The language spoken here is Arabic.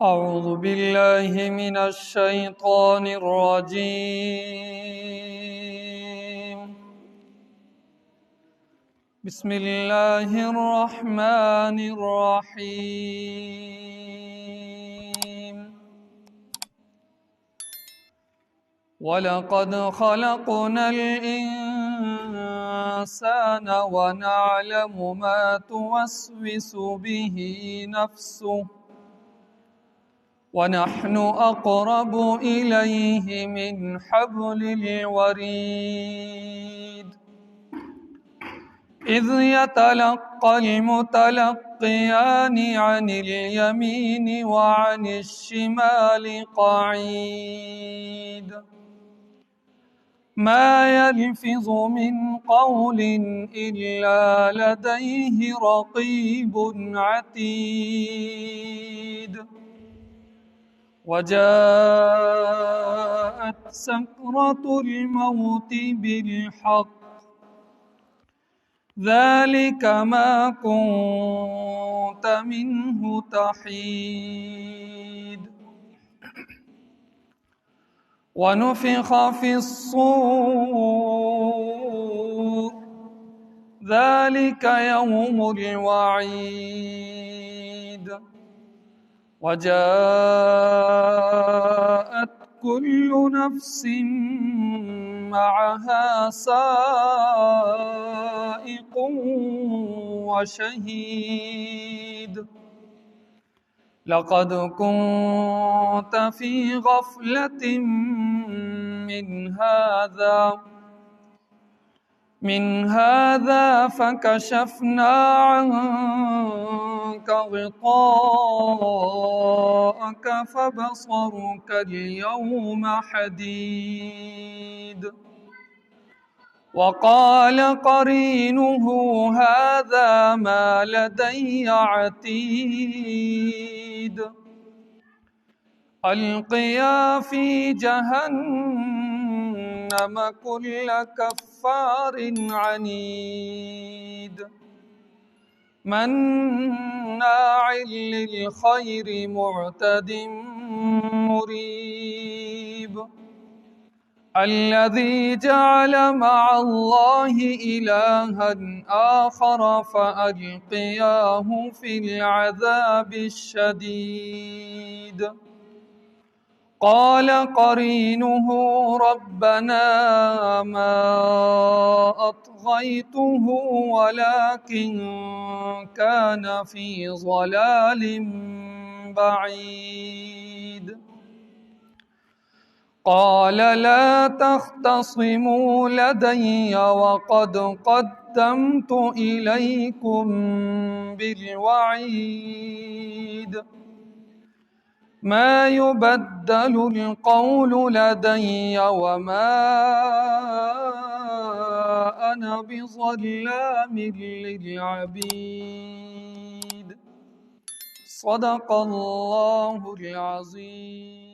أعوذ بالله من الشيطان الرجيم. بسم الله الرحمن الرحيم. ولقد خلقنا الإنسان ونعلم ما توسوس به نفسه ونحن أقرب إليه من حبل الوريد إذ يتلقى المتلقيان عن اليمين وعن الشمال قعيد ما يلفظ من قول إلا لديه رقيب عتيد وجاءت سكرة الموت بالحق ذلك ما كنت منه تحيد ونفخ في الصور ذلك يوم الوعيد وجاءت كل نفس معها سائق وشهيد لقد كنت في غفلة من هذا فكشفنا عنك غطاءك فبصرك اليوم حديد وقال قرينه هذا ما لدي عتيد ألقيا في جهنم كل كفار عنيد مناع للخير معتد مريب الذي جعل مع الله إلها آخر فألقياه في العذاب الشديد قال قرينه ربنا ما أطغيته ولكن كان في ضلال بعيد قال لا تختصموا لدي وقد قدمت إليكم بالوعيد ما يبدل القول لدي وما أنا بظلام للعبيد صدق الله العظيم.